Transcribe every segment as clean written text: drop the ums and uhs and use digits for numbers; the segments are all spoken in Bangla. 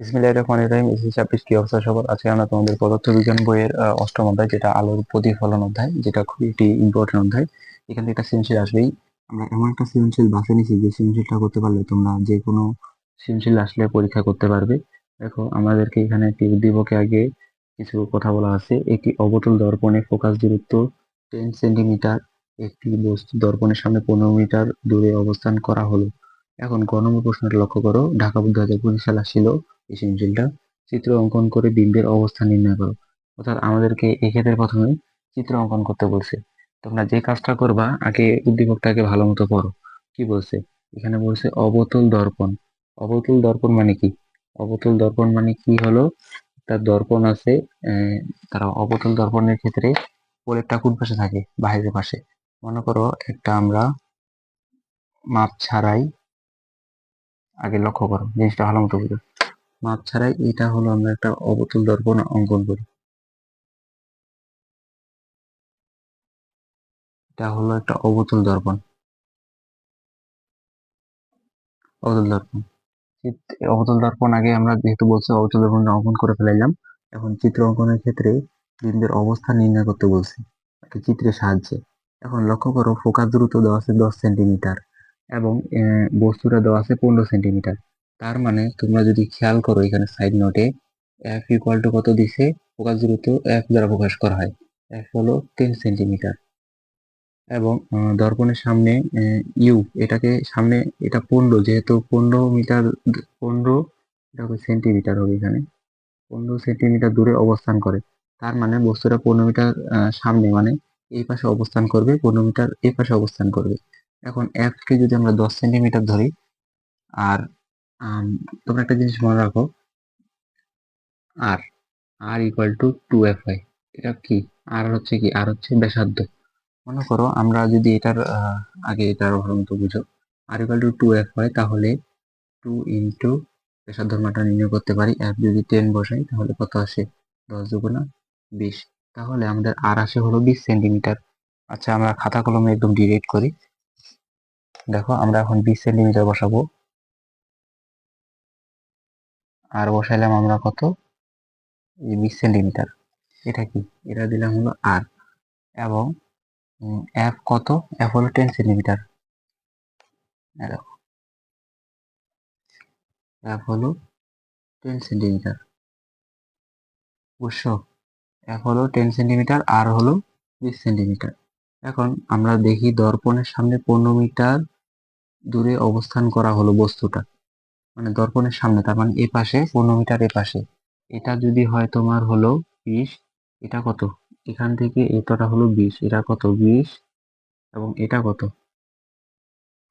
বিসমিল্লাহির রহমানির রহিম। এসএসসি 26 কি অবস্থা সবার? আজকে আমরা তোমাদের পদার্থবিজ্ঞান বইয়ের অষ্টম অধ্যায়, যেটা আলোর প্রতিফলন অধ্যায়, যেটা খুবই একটি ইম্পর্টেন্ট অধ্যায়। এখান থেকে একটা সৃজনশীল আসবেই। আমরা এমন একটা সৃজনশীল বাছে নিছি যে সৃজনশীলটা করতে পারলে তোমরা যে কোনো সৃজনশীল আসলে পরীক্ষা করতে পারবে। দেখো, আমাদেরকে এখানে একটি উদ্দীপকে আগে কিছু কথা বলা আছে। একটি অবতল দর্পণে ফোকাস দূরত্ব 10 সেন্টিমিটার, একটি বস্তু দর্পণের সামনে 15 মিটার দূরে অবস্থান করা হলো। এখন ক নম্বর প্রশ্নটা লক্ষ্য করো। ঢাকা বোর্ড 2025 সালে আসছিল এই সৃজনশীলটা। চিত্র অঙ্কন করে বিম্বের অবস্থান নির্ণয় করো। অর্থাৎ আমাদেরকে এক্ষেত্রে প্রথমে চিত্র অঙ্কন করতে বলছে। তোমরা যে কাজটা করবা, আগে উদ্দীপকটাকে ভালো মতো পড়ো। কি বলছে? এখানে বলছে অবতল দর্পণ। অবতল দর্পণ মানে কি? অবতল দর্পণ মানে কি হলো, তার দর্পণ আছে। তারা অবতল দর্পণের ক্ষেত্রে পরেরটা কোন পাশে থাকে? বাইরের পাশে। মনে করো একটা আমরা মাপ ছাড়াই, আগে লক্ষ্য করো জিনিসটা ভালো মতো বুঝো। মাপ ছাড়াই এটা হলো আমরা একটা অবতল দর্পণ অঙ্কন করি। এটা হলো একটা অবতল দর্পণ। অবতল দর্পণ অবতল দর্পণ আগে আমরা যেহেতু বলছি অবতল দর্পণ অঙ্কন করে ফেলাইলাম। এখন চিত্র অঙ্কনের ক্ষেত্রে বিন্দুর অবস্থান নির্ণয় করতে বলছি একটা চিত্রের সাহায্যে। এখন লক্ষ্য করো, ফোকাস দূরত্ব দেওয়া আছে 10 সেন্টিমিটার এবং বস্তুটা দেওয়া আছে 15 সেন্টিমিটার। তার মানে তোমরা যদি খেয়াল করো এখানে সাইড নোটে এফ ইকুয়াল টু কত দিছে? ফোকাস দূরত্ব এফ দ্বারা প্রকাশ করা হয়। এফ হলো 10 সেন্টিমিটার। এবং দর্পণের সামনে ইউ, এটাকে সামনে, এটা 15, যেহেতু 15 মিটার, 15, এটা হবে সেন্টিমিটার হবে এখানে। 15 সেন্টিমিটার দূরে অবস্থান করে। তার মানে বস্তুটা 15 মিটার সামনে, মানে এই পাশে অবস্থান করবে, 15 মিটার এই পাশে অবস্থান করবে। এখন এফ কে যদি আমরা 10 সেন্টিমিটার ধরি, আর আম, তোমরা একটা জিনিস মনে রাখো, আর আর ইকুয়াল টু 2 এফ হয়। এটা কি? আর হচ্ছে কি? আর হচ্ছে ব্যাসার্ধ। মনে করো আমরা যদি এটার আগে এটার ভালো মতো বুঝো। আর ইকুয়াল টু 2 এফ হয়, তাহলে 2 ইন্টু ব্যাসার্ধের মানটা নির্ণয় করতে পারি। এফ যদি 10 বসাই তাহলে কত আসে? 10 দুগুণা 20। তাহলে আমাদের আর আসে হলো 20 সেন্টিমিটার। আচ্ছা, আমরা খাতা কলমে একদম ডিরেক্ট করি। দেখো, আমরা এখন 20 সেন্টিমিটার বসাবো। আর বসাইলাম আমরা কত? 20 সেন্টিমিটার। এটা কি? এটা দিলাম হলো আর। এবং এফ কত? এফ হলো 10 সেন্টিমিটার। দেখো, এফ হলো 10 সেন্টিমিটার। বুঝছো? এফ হলো 10 সেন্টিমিটার, আর হলো 20 সেন্টিমিটার। এখন আমরা দেখি দর্পণের সামনে 15 মিটার দূরে অবস্থান করা হলো বস্তুটা। মানে দর্পণের সামনে, তার মানে এ পাশে 15 মিটার, এ পাশে। এটা যদি হয় তোমার হলো 20। এটা কত? এখান থেকে এতটা হলো 20, এটা কত? 20। এবং এটা কত?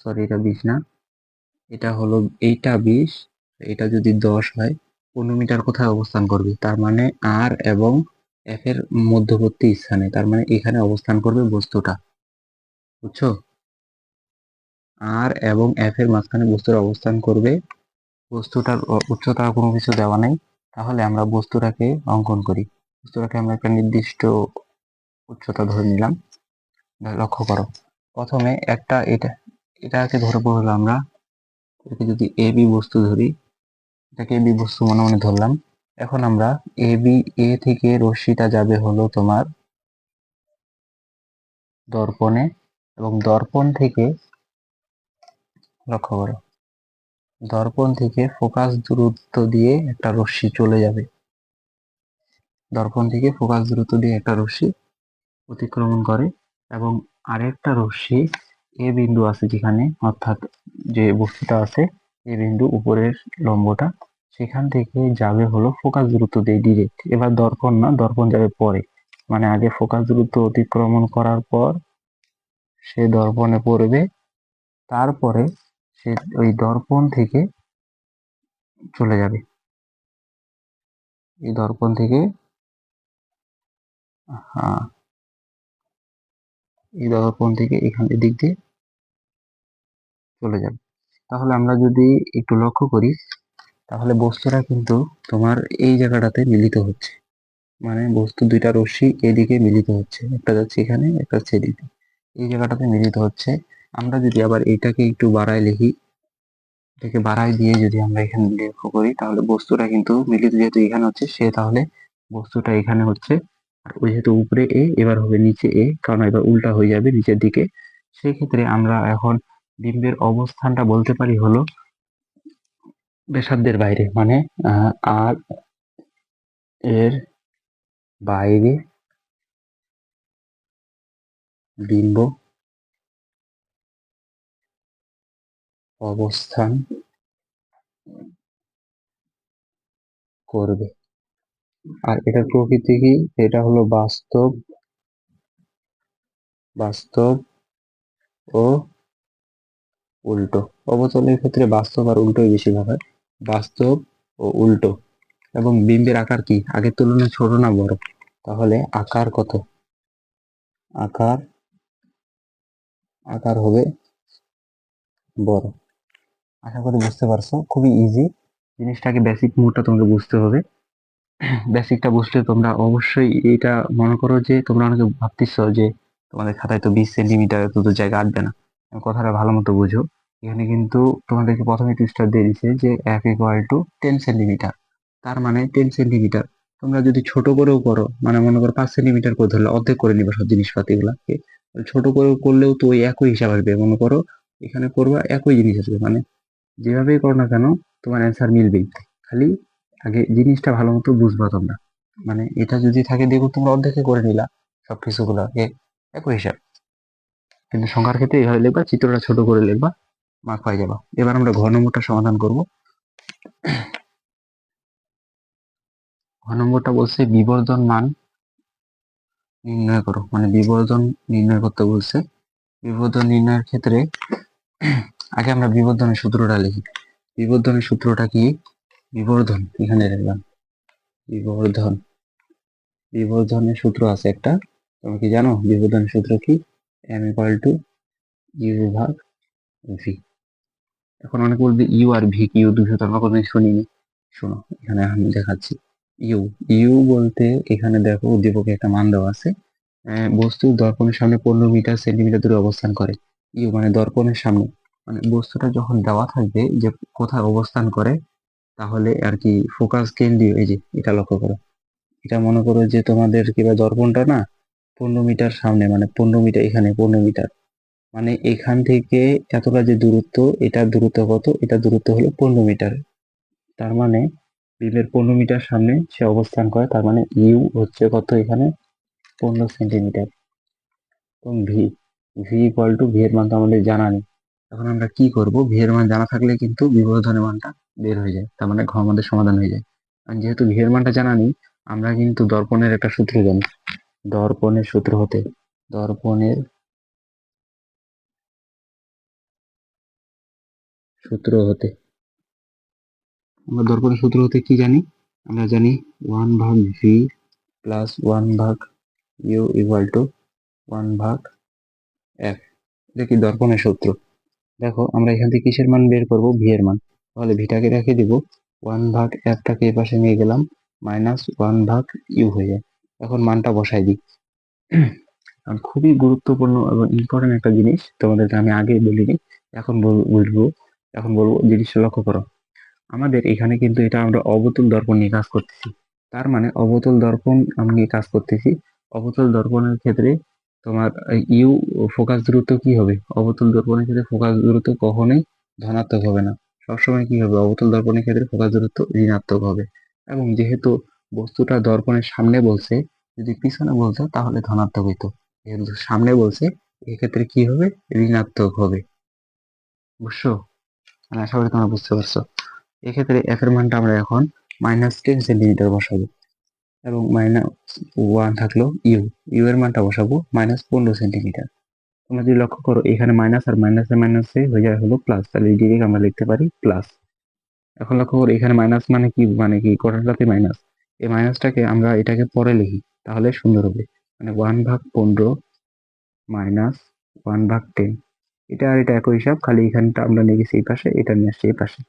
সরি, এটা 20 না, এটা হলো, এইটা 20। এটা যদি 10 হয়, 15 মিটার কোথায় অবস্থান করবে? তার মানে আর এবং এফ এর মধ্যবর্তী স্থানে, তার মানে এখানে অবস্থান করবে বস্তুটা। বুঝছো? আর এবং এফ এর মাঝখানে বস্তুর অবস্থান করবে। বস্তুটার উচ্চতা কোনো কিছু দেওয়া নেই। তাহলে আমরা বস্তুটাকে অঙ্কন করি। বস্তুটাকে আমরা একটা নির্দিষ্ট উচ্চতা ধরে নিলাম। লক্ষ্য করো, প্রথমে একটা এটাকে ধরবো হলো আমরা, এটাকে যদি এ বি বস্তু ধরি, এটাকে বি বস্তু মনে মনে ধরলাম। এখন আমরা এ বি, এ থেকে রশ্মিটা যাবে হলো তোমার দর্পণে, এবং দর্পণ থেকে, লক্ষ্য করো, দর্পণ থেকে ফোকাস দূরত্ব দিয়ে একটা রশ্মি চলে যাবে। দর্পণ থেকে ফোকাস দূরত্ব দিয়ে একটা রশ্মি অতিক্রমণ করে। এবং আরেকটা রশ্মি এ বিন্দু আছে যেখানে, অর্থাৎ যে বস্তুটা আছে, এ বিন্দু উপরের লম্বটা, সেখান থেকে যাবে হলো ফোকাস দূরত্ব দিয়ে ডিরেক্ট। এবার দর্পণ না, দর্পণ যাবে পরে, মানে আগে ফোকাস দূরত্ব অতিক্রমণ করার পর সে দর্পণে পড়বে। তারপরে সে ওই দর্পণ থেকে চলে যাবে। এই দর্পণ থেকে, হ্যাঁ, এই দর্পণ থেকে এখানের দিক দিয়ে চলে যাবে। তাহলে আমরা যদি একটু লক্ষ্য করি, তাহলে বস্তুটা কিন্তু তোমার এই জায়গাটাতে মিলিত হচ্ছে। মানে বস্তু দুইটা রশ্মি এদিকে মিলিত হচ্ছে, একটা যাচ্ছে এখানে, একটা যাচ্ছে এদিকে, এই জায়গাটাতে মিলিত হচ্ছে। আমরা যদি আবার এটাকে একটু বাড়ায় লিখি, এটাকে বাড়াই দিয়ে যদি আমরা এখানে লক্ষ্য করি তাহলে বস্তুটা কিন্তু মিলিত যেহেতু এখানে হচ্ছে সে তাহলে বস্তুটা এখানে হচ্ছে, আর ওই যেহেতু উপরে এ এবার হবে নিচে এ, কারণ এবার উল্টা হয়ে যাবে নিচের দিকে। সেক্ষেত্রে আমরা এখন বিম্বের অবস্থানটা বলতে পারি হলো ব্যাসার্ধের বাইরে, মানে আর এর বাইরে বিম্ব অবস্থান করবে। আর এটার প্রকৃতি কি? এটা হলো বাস্তব, বাস্তব ও উল্টো। অবতলের ক্ষেত্রে বাস্তব আর উল্টোই বেশিরভাগ হয়, বাস্তব ও উল্টো। এবং বিম্বের আকার কি আগের তুলনায় ছোট না বড়? তাহলে আকার কত? আকার আকার হবে বড়। আশা করি বুঝতে পারছো, খুবই ইজি জিনিসটাকে, বেসিক মোডটা তোমাকে বুঝতে হবে। বেসিকটা বুঝলে তোমরা অবশ্যই এটা মনে করো যে তোমরা অনেকে ভাবতেছ যে তোমাদের খাতায় তো 20 সেন্টিমিটার এত তো জায়গা আটবে না। কথাটা ভালো মতো বুঝো। এখানে কিন্তু তোমাদেরকে প্রথমে টুইস্টার দিয়ে দিছে যে f = 10 সেন্টিমিটার। তার মানে 10 সেন্টিমিটার তোমরা যদি ছোট করেও করো, মানে মনে করো 5 সেন্টিমিটার করে ধরলে, অর্ধেক করে নিবা সব জিনিসপাতি গুলাকে। ছোট করে করলেও তো ওই একই হিসাব আসবে। মনে করো এখানে করবা একই জিনিস আসবে, মানে যেভাবেই করো না কেন তোমার অ্যান্সার মিলবেই। খালি আগে জিনিসটা ভালো মতো বুঝবা তোমরা। মানে এটা যদি থাকে দেখো তোমরা অর্ধেকে করে নিলা সবকিছু গুলাকে, একই হিসাব। কিন্তু সংখ্যার ক্ষেত্রে এইভাবে লিখবা, চিত্রটা ছোট করে লিখবা, মার্ক পাই যাবা। এবার আমরা ঘ নম্বরটা সমাধান করব। ঘ নম্বরটা বলছে বিবর্ধন মান নির্ণয় করো, মানে বিবর্ধন নির্ণয় করতে বলছে। বিবর্ধন নির্ণয়ের ক্ষেত্রে আগে আমরা বিবর্ধনের সূত্রটা লিখি। বিবর্ধনের সূত্রটা কি? বিবর্ধন এখানে লিখলাম, বিবর্ধন। বিবর্ধনের সূত্র আছে একটা, তুমি কি জানো বিবর্ধনের সূত্র কি? m = u/v। এখন অনেকে বলবে ইউ আর ভি কি, ইউ দুটো তো আমরা কোনোদিন শুনিনি। শোনো এখানে আমি দেখাচ্ছি। ইউ ইউ বলতে এখানে দেখো উদ্দীপকে একটা মান দেওয়া আছে। বস্তু দর্পণের সামনে 15 মিটার সেন্টিমিটার দূরে অবস্থান করে। ইউ মানে দর্পণের সামনে, মানে বস্তুটা যখন দেওয়া থাকবে যে কোথায় অবস্থান করে, তাহলে আর কি ফোকাস কেন্দ্রীয়, এই যে এটা লক্ষ্য করো। এটা মনে করো যে তোমাদের কিবা দর্পণটা না 15 মিটার সামনে, মানে 15 মিটার, এখানে 15 মিটার, মানে এখান থেকে এতটা যে দূরত্ব, এটার দূরত্ব কত? এটা দূরত্ব হলো 15 মিটার। তার মানে বিমের 15 মিটার সামনে সে অবস্থান করে, তার মানে ইউ হচ্ছে কত এখানে? 15 সেন্টিমিটার। এবং ভি ভি এর মান তো আমাদের জানা নেই। এখন আমরা কি করব? ভি এর মান জানা থাকলে কিন্তু বিবর্ধনের মানটা বের হয়ে যায়, তার মানে ঘ আমাদের সমাধান হয়ে যায়। আর যেহেতু ভি এর মানটা জানা নেই, আমরা কিন্তু দর্পণের একটা সূত্র জানি। দর্পণের সূত্র হতে, দর্পণের সূত্র হতে আমরা দর্পণের সূত্র হতে কি জানি? আমরা জানি 1/v প্লাস 1/u = 1/f। এটা কি দর্পণের সূত্র? দেখো আমরা এখান থেকে কিসের মান বের করব? ভি এর মান। তাহলে ভিটাকে রেখে দিব, 1/f-টাকে এই পাশে নিয়ে গেলাম, -1/u হয়ে যায়। এখন মানটা বসাই দিই। কারণ খুবই গুরুত্বপূর্ণ এবং ইম্পর্টেন্ট একটা জিনিস, তোমাদেরকে আমি আগে বলিনি, এখন বলবো। এখন বলবো, জিনিসটা লক্ষ্য করো। আমাদের এখানে কিন্তু এটা আমরা অবতল দর্পণ নিয়ে কাজ করতেছি। তার মানে অবতল দর্পণ আমি নিয়ে কাজ করতেছি। অবতল দর্পণের ক্ষেত্রে তোমার ইউ ফোকাস দূরত্ব কি হবে? অবতল দর্পণের ক্ষেত্রে ফোকাস দূরত্ব কখনোই ধনাত্মক হবে না। সবসময় কি হবে? অবতল দর্পণের ক্ষেত্রে ফোকাস দূরত্ব ঋণাত্মক হবে। এবং যেহেতু বস্তুটা দর্পণের সামনে বলছে, যদি পিছনে বলতো তাহলে ধনাত্মক হইতো। যেহেতু সামনে বলছে, এক্ষেত্রে কি হবে? ঋণাত্মক হবে। বুঝছো? আমি আশা করি তোমরা বুঝতে পারছো। এক্ষেত্রে এফ এর মানটা আমরা এখন -10 সেন্টিমিটার বসাবো, এবং -1 থাকলো ইউ, ইউ এর মানটা বসাবো -15 সেন্টিমিটার। তোমরা যদি লক্ষ্য করো এখানে মাইনাস আর মাইনাসে মাইনাসে হয়ে যায় হলো প্লাস, তাহলে ডিরেক্ট আমরা লিখতে পারি প্লাস। এখন লক্ষ্য করো এখানে মাইনাস মানে কি, মানে কি কোটাটাতে মাইনাস, এই মাইনাসটাকে আমরা এটাকে পরে লিখি তাহলে সুন্দর হবে। মানে 1/15 -1/10। এটা আর এটা একই হিসাব, খালি এখানটা আমরা নিয়ে গেছি এই পাশে, এটা নিয়ে আসছি এই পাশে।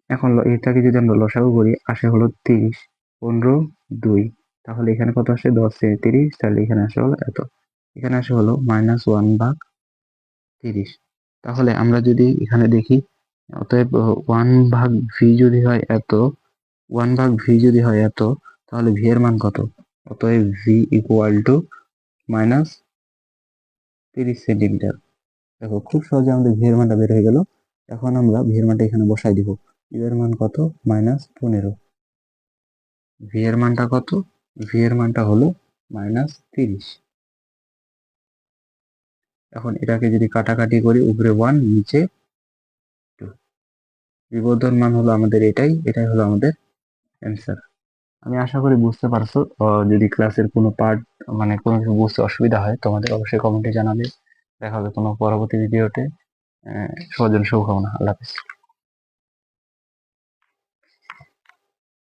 এখন এটাকে যদি আমরা লসাগু করি, আসে হলো 30, 15, 2। তাহলে এখানে কত আসে? 10 × 30, তাহলে এখানে আসে হলো এত। এখানে আসে হলো -1/30। তাহলে আমরা যদি এখানে দেখি অতএব 1/v যদি হয় এত, 1/v যদি হয় এত, তাহলে v এর মান কত? অতএব v equal to minus 30 centimetre. দেখো খুব সহজে আমাদের v এর মানটা বের হয়ে গেল। এখন আমরা v এর মানটা এখানে বসাই দিব। u এর মান কত? -15। v এর মানটা কত? v এর মানটা হলো -30। এখন এটাকে যদি কাটাকাটি করি, উপরে 1 নিচে 2, বিবর্ধন মান হলো আমাদের এটাই হলো আমাদের অ্যান্সার। আমি আশা করি বুঝতে পারছো। যদি ক্লাসের কোনো পার্ট মানে কোনো কিছু বুঝতে অসুবিধা হয় তোমাদের অবশ্যই কমেন্টে জানাবে। দেখা হবে কোনো পরবর্তী ভিডিওতে। সবার জন্য শুভকামনা। আল্লাহ হাফেজ।